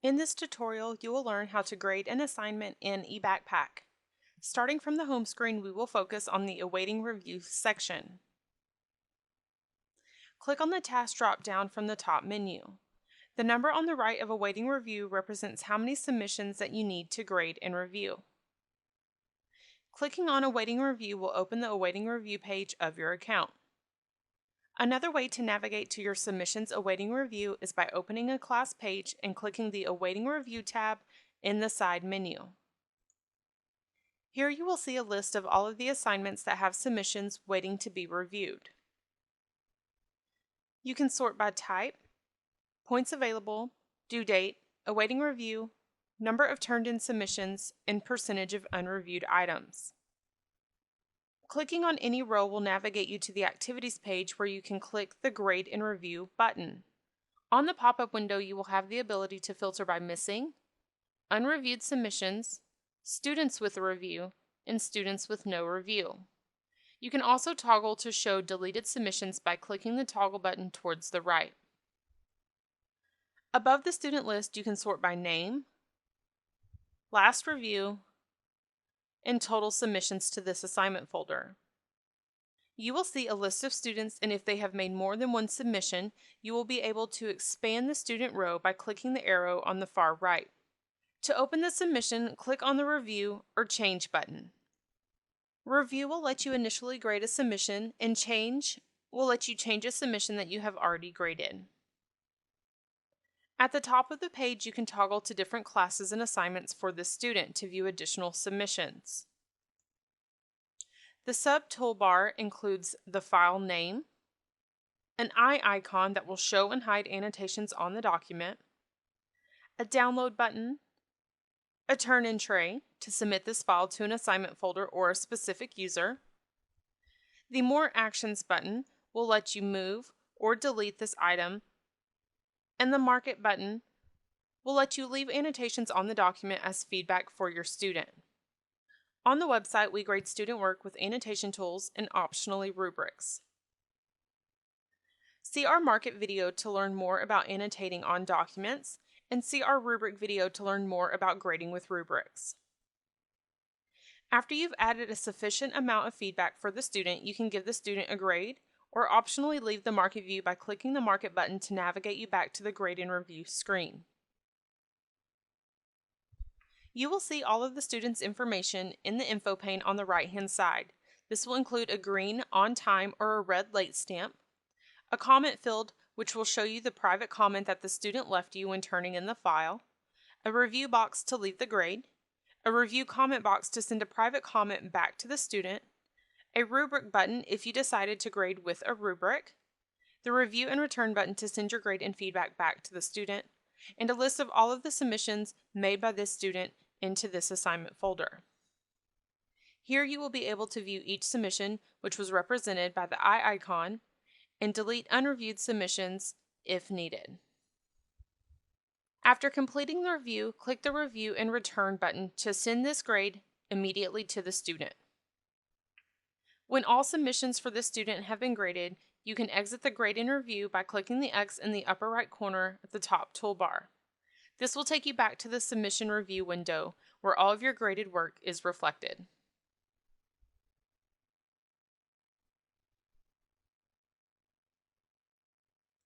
In this tutorial, you will learn how to grade an assignment in eBackpack. Starting from the home screen, we will focus on the Awaiting Review section. Click on the task drop-down from the top menu. The number on the right of Awaiting Review represents how many submissions that you need to grade and review. Clicking on Awaiting Review will open the Awaiting Review page of your account. Another way to navigate to your submissions awaiting review is by opening a class page and clicking the Awaiting Review tab in the side menu. Here you will see a list of all of the assignments that have submissions waiting to be reviewed. You can sort by type, points available, due date, awaiting review, number of turned-in submissions, and percentage of unreviewed items. Clicking on any row will navigate you to the Activities page where you can click the Grade and Review button. On the pop-up window, you will have the ability to filter by missing, unreviewed submissions, students with a review, and students with no review. You can also toggle to show deleted submissions by clicking the toggle button towards the right. Above the student list, you can sort by name, last review, and total submissions to this assignment folder. You will see a list of students, and if they have made more than one submission, you will be able to expand the student row by clicking the arrow on the far right. To open the submission, click on the Review or Change button. Review will let you initially grade a submission, and Change will let you change a submission that you have already graded. At the top of the page, you can toggle to different classes and assignments for the student to view additional submissions. The sub-toolbar includes the file name, an eye icon that will show and hide annotations on the document, a download button, a turn-in tray to submit this file to an assignment folder or a specific user. The More Actions button will let you move or delete this item, and the Mark It button will let you leave annotations on the document as feedback for your student. On the website, we grade student work with annotation tools and optionally rubrics. See our Mark It video to learn more about annotating on documents, and see our rubric video to learn more about grading with rubrics. After you've added a sufficient amount of feedback for the student, you can give the student a grade, or optionally leave the Mark It view by clicking the Mark It button to navigate you back to the Grade and Review screen. You will see all of the students' information in the info pane on the right-hand side. This will include a green on time or a red late stamp, a comment field which will show you the private comment that the student left you when turning in the file, a review box to leave the grade, a review comment box to send a private comment back to the student, a rubric button if you decided to grade with a rubric, the review and return button to send your grade and feedback back to the student, and a list of all of the submissions made by this student into this assignment folder. Here you will be able to view each submission, which was represented by the eye icon, and delete unreviewed submissions if needed. After completing the review, click the Review and Return button to send this grade immediately to the student. When all submissions for this student have been graded, you can exit the Grade and Review by clicking the X in the upper right corner at the top toolbar. This will take you back to the Submission Review window where all of your graded work is reflected.